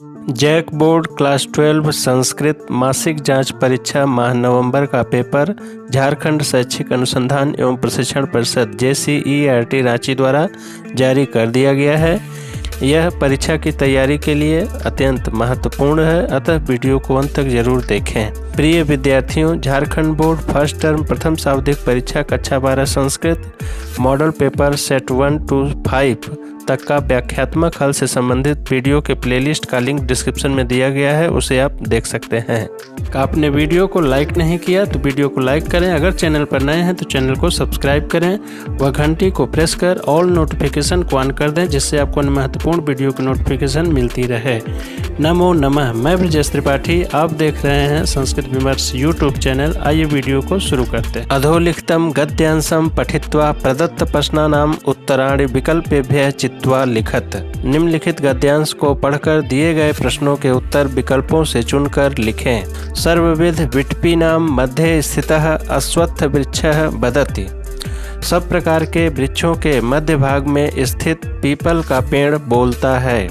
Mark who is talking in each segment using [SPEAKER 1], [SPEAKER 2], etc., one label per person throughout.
[SPEAKER 1] JAC board class 12 Sanskrit मासिक जांच परीक्षा माह नवंबर का पेपर झारखंड शैक्षिक अनुसंधान एवं प्रशिक्षण परिषद JCERT रांची द्वारा जारी कर दिया गया है। यह परीक्षा की तैयारी के लिए अत्यंत महत्वपूर्ण है, अतः वीडियो को अंत तक जरूर देखें। प्रिय विद्यार्थियों, झारखंड बोर्ड फर्स्ट टर्म प्रथम शाब्दिक परीक्षा कक्षा 12 Sanskrit model paper set 1 to 5 तक का व्याख्यात्मक हल से संबंधित वीडियो के प्लेलिस्ट का लिंक डिस्क्रिप्शन में दिया गया है, उसे आप देख सकते हैं। आपने वीडियो को लाइक नहीं किया तो वीडियो को लाइक करें, अगर चैनल पर नए हैं तो चैनल को सब्सक्राइब करें व घंटी को प्रेस कर ऑल नोटिफिकेशन को ऑन कर दें, जिससे आपको महत्वपूर्ण वीडियो की नोटिफिकेशन मिलती रहे। नमो नमः। मैं ब्रजेश त्रिपाठी, आप देख रहे हैं संस्कृत विमर्श यूट्यूब चैनल। आइए वीडियो को शुरू करते हैं। अधोलिखितं गद्यांशं पठित्वा प्रदत्त प्रश्नानां उत्तराणि विकल्पेभ्यः चित्वा लिखत। निम्नलिखित गद्यांश को पढ़कर दिए गए प्रश्नों के उत्तर विकल्पों से चुनकर लिखें। सर्वविध विटपीनां मध्ये स्थितः अश्वत्थ वृक्षः वदति। सब प्रकार के वृक्षों के मध्य भाग में स्थित पीपल का पेड़ बोलता है।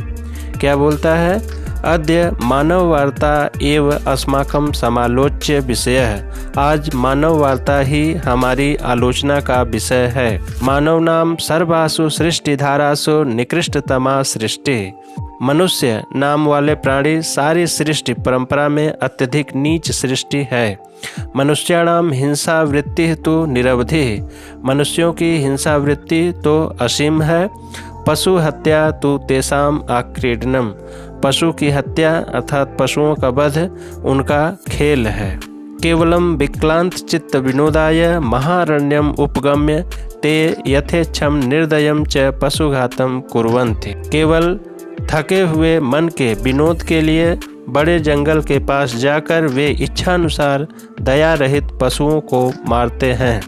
[SPEAKER 1] क्या बोलता है? अद्य मानव वार्ता एव अस्माकं समालोच्य विषयः। आज मानव वार्ता ही हमारी आलोचना का विषय है। मानवनां सर्वासु सृष्टिधारासु निकृष्टतमा सृष्टि। मनुष्य नाम वाले प्राणी सारी सृष्टि परंपरा में अत्यधिक नीच सृष्टि है। मनुष्याणाम हिंसा वृत्ति तो निरवधि। मनुष्यों की हिंसा वृत्ति तो असीम है। पशु हत्या तो तेषाम आक्रीडनम। पशु की हत्या अर्थात पशुओं का वध उनका खेल है। केवलम विक्लांत चित्त विनोदाय महारण्यम उपगम्य ते यथेच्छम निर्दयम च पशुघातम कुर्वन्ति। केवल थके हुए मन के विनोद के लिए बड़े जंगल के पास जाकर वे इच्छानुसार दया रहित पशुओं को मारते हैं।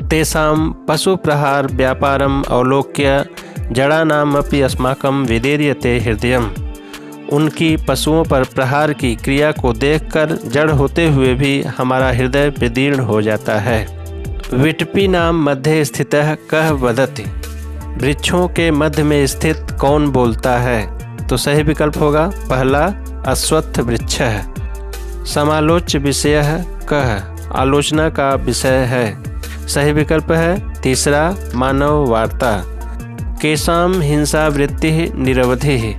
[SPEAKER 1] तेषां पशु प्रहार व्यापारम अवलोक्य जड़ानामपि अस्माकं विदीर्यते हृदयम्। उनकी पशुओं पर प्रहार की क्रिया को देखकर जड़ होते हुए भी हमारा हृदय विदीर्ण हो जाता है। विटपीनां मध्ये स्थितः कः वदति। वृक्षों के मध्य में स्थित कौन बोलता है? तो सही विकल्प होगा पहला अश्वत्थ वृक्ष है। समालोच्य विषयः कः। आलोचना का विषय है। सही विकल्प है तीसरा मानव वार्ता। केषां हिंसा वृत्ति निरवधि।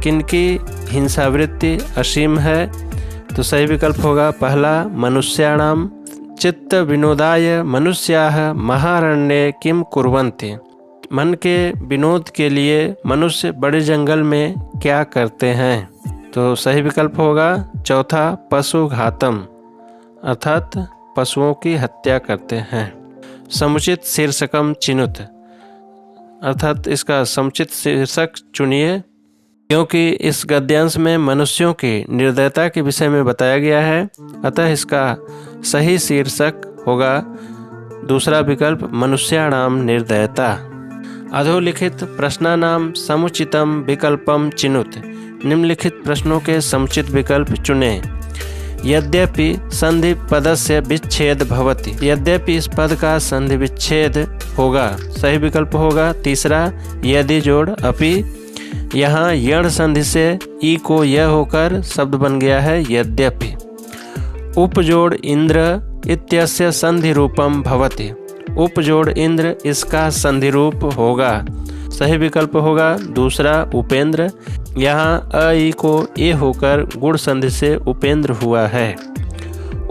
[SPEAKER 1] किनकी हिंसा वृत्ति असीम है? तो सही विकल्प होगा पहला मनुष्याणाम। चित्त विनोदाय मनुष्याः महारण्ये किम कुर्वन्ति। मन के विनोद के लिए मनुष्य बड़े जंगल में क्या करते हैं? तो सही विकल्प होगा चौथा पशुघातम, अर्थात पशुओं की हत्या करते हैं। समुचित शीर्षकम चिनुत, अर्थात इसका समुचित शीर्षक चुनिए, क्योंकि इस गद्यांश में मनुष्यों की निर्दयता के विषय में बताया गया है, अतः इसका सही शीर्षक होगा दूसरा विकल्प मनुष्याणाम निर्दयता। अधोलिखित प्रश्नानाम समुचितम विकल्पम चिनुत। निम्नलिखित प्रश्नों के समुचित विकल्प चुनें। यद्यपि संधि पदस्य विच्छेद भवति। यद्यपि इस पद का संधि विच्छेद होगा। सही विकल्प होगा तीसरा यदि जोड़ अपि। यहाँ यण संधि से ई को यह होकर शब्द बन गया है यद्यपि। उपजोड़ इंद्र इत्यस्य संधि रूपम भवति। उपजोड़ इंद्र इसका संधि रूप होगा। सही विकल्प होगा दूसरा उपेंद्र। यहाँ अ ई को ए होकर गुण संधि से उपेंद्र हुआ है।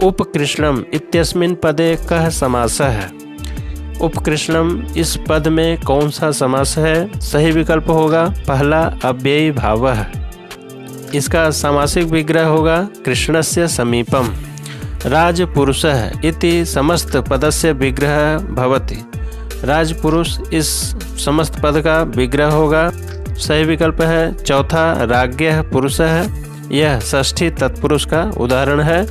[SPEAKER 1] उपकृष्णम इत्यस्मिन् पदे कः समासः है। उपकृष्णम इस पद में कौन सा समास है? सही विकल्प होगा पहला अव्ययी भावः। इसका सामासिक विग्रह होगा कृष्णस्य समीपम। राजपुरुषः इति समस्त पदस्य विग्रह भवति। राजपुरुष इस समस्त पद का विग्रह होगा। सही विकल्प है चौथा राज्ञः पुरुषः। यह षष्ठी तत्पुरुष का उदाहरण है।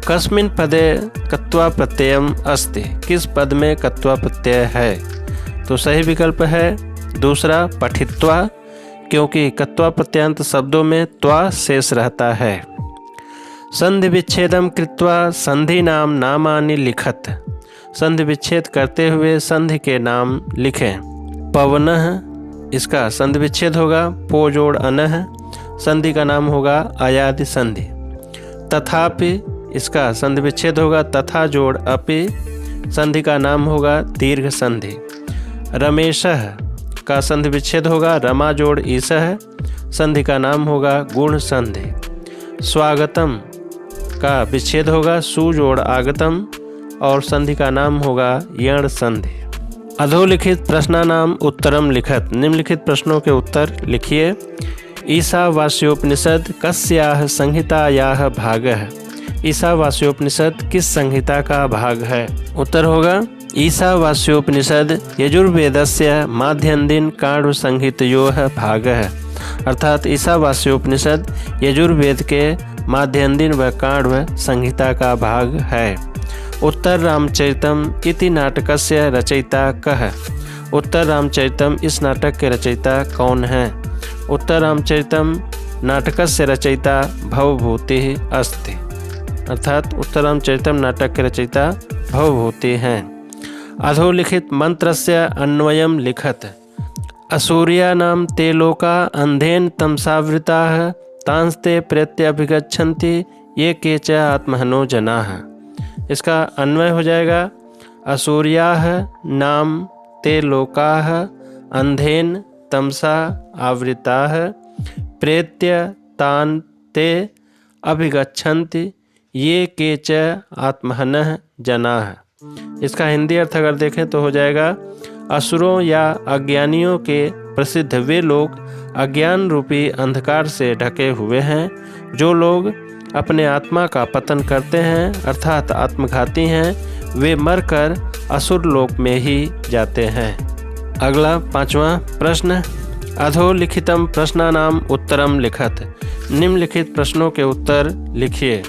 [SPEAKER 1] कस्मिन् पदे कत्वा प्रत्ययम अस्ति। किस पद में कत्वा प्रत्यय है? तो सही विकल्प है दूसरा पठित्वा, क्योंकि कत्वा प्रत्ययांत शब्दों में त्वा शेष रहता है। संधि विच्छेदम कृत्वा संधि नाम नामानि लिखत। संधि विच्छेद करते हुए संधि के नाम लिखें। पवनः इसका संधि विच्छेद होगा पो जोड़ अनः। संधि का नाम होगा अयादि संधि। तथापि इसका संधि विच्छेद होगा तथा जोड़ अपि, संधि का नाम होगा दीर्घ संधि। रमेशः का संधि विच्छेद होगा रमा जोड़ ईशः, संधि का नाम होगा गुण संधि। स्वागतम का विच्छेद होगा सु जोड़ आगतम और संधि का नाम होगा यण संधि। अधोलिखित प्रश्नानाम उत्तरम लिखत, निम्नलिखित प्रश्नों के उत्तर लिखिए। ईशावास्योपनिषद कस्याः संहितायाः भागः, ईशावास्योपनिषद किस संहिता का भाग है? उत्तर होगा ईशावास्योपनिषद यजुर्वेदस्य माध्यन्दिन काण्व संहितयोः भागः, अर्थात ईशावास्योपनिषद यजुर्वेद के माध्यन्दिन व काण्व संहिता का भाग है। उत्तर रामचरितम इति नाटकस्य रचयिता कः, उत्तर रामचरितम इस नाटक के रचयिता कौन है? उत्तर रामचरितम नाटकस्य रचयिता भवभूतिः अस्ति, अर्थात उत्तर रामचरितम नाटक के रचयिता भवभूति हैं। अधोलिखित मंत्रस्य अन्वयम लिखत। असूर्यानां ते लोका अंधेन तमसावृताः तांस्ते प्रत्यभिगच्छन्ति ये के च आत्महनो जनाः। इसका अन्वय हो जाएगा असूर्याः नाम ते लोकाः अंधेन तमसा आवृताः प्रेत्य तान् ते अभिगच्छन्ति ये के च आत्महनः जनाः। इसका हिंदी अर्थ अगर देखें तो हो जाएगा असुरों या अज्ञानियों के प्रसिद्ध वे लोग अज्ञान रूपी अंधकार से ढके हुए हैं, जो लोग अपने आत्मा का पतन करते हैं अर्थात आत्मघाती हैं, वे मरकर असुर लोक में ही जाते हैं। अगला 5वां प्रश्न। अधोलिखितम प्रश्नानाम उत्तरम लिखत, निम्नलिखित प्रश्नों के उत्तर लिखिए।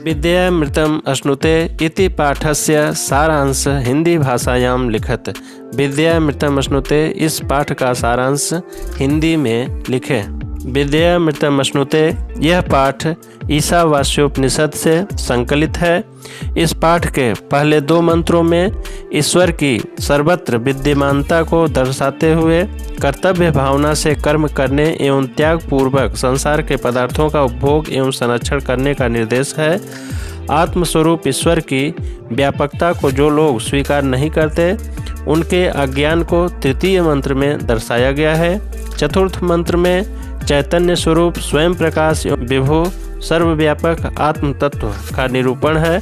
[SPEAKER 1] विद्यामृतम अश्नुते इति पाठस्य सारांश हिंदी भाषायां लिखत, विद्यामृतम अश्नुते इस पाठ का सारांश हिंदी में लिखें। विद्यामृतम अश्नुते यह पाठ ईशावास्योपनिषद से संकलित है। इस पाठ के पहले 2 मंत्रों में ईश्वर की सर्वत्र विद्यमानता को दर्शाते हुए कर्तव्य भावना से कर्म करने एवं त्याग पूर्वक संसार के पदार्थों का उपभोग एवं संरक्षण करने का निर्देश है। आत्मस्वरूप ईश्वर की व्यापकता को जो लोग स्वीकार नहीं करते उनके अज्ञान को तृतीय मंत्र में दर्शाया गया है। चतुर्थ मंत्र में चैतन्य स्वरूप स्वयं प्रकाश एवं विभु सर्वव्यापक आत्म तत्व का निरूपण है।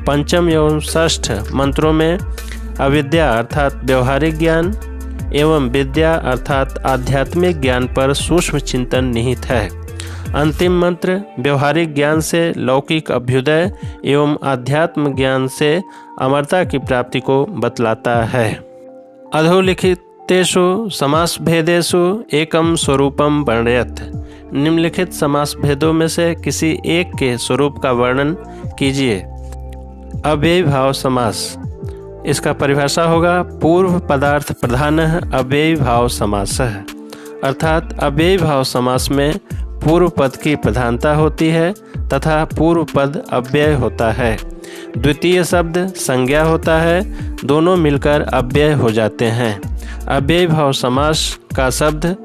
[SPEAKER 1] पंचम एवं षष्ठ मंत्रों में अविद्या अर्थात व्यवहारिक ज्ञान एवं विद्या अर्थात आध्यात्मिक ज्ञान पर सूक्ष्म चिंतन निहित है। अंतिम मंत्र व्यवहारिक ज्ञान से लौकिक अभ्युदय एवं आध्यात्म ज्ञान से अमरता की प्राप्ति को बतलाता है। अधोलिखितेषु समास भेदेषु एकम स्वरूपम वर्णयत, निम्नलिखित समास भेदों में से किसी एक के स्वरूप का वर्णन कीजिए। अव्ययी भाव समास, इसका परिभाषा होगा पूर्व पदार्थ प्रधानः अव्ययी भाव समासः, अर्थात अव्ययी भाव समास में पूर्व पद की प्रधानता होती है तथा पूर्व पद अव्यय होता है। द्वितीय शब्द संज्ञा होता है, दोनों मिलकर अव्यय हो जाते हैं। अव्ययी भाव समास का शब्द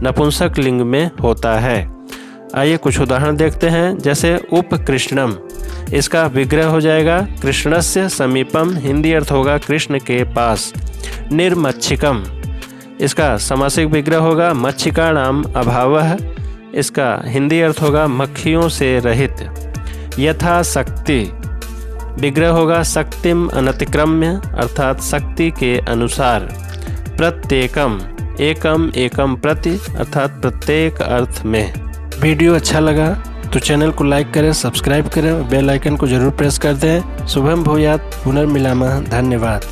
[SPEAKER 1] नपुंसक लिंग में होता है। आइए कुछ उदाहरण देखते हैं। जैसे उपकृष्णम, इसका विग्रह हो जाएगा कृष्णस्य समीपम, हिंदी अर्थ होगा कृष्ण के पास। निर्मच्छिकम, इसका समासिक विग्रह होगा मच्छिकाणाम अभावः, इसका हिंदी अर्थ होगा मक्खियों से रहित। यथाशक्ति, विग्रह होगा शक्तिम अनतिक्रम्य, अर्थात शक्ति के अनुसार। प्रत्येकम, एकम एकम प्रति, अर्थात प्रत्येक अर्थ में। वीडियो अच्छा लगा तो चैनल को लाइक करें, सब्सक्राइब करें, बेल आइकन को जरूर प्रेस कर दें। शुभम भूयात्, पुनर्मिलामः। धन्यवाद।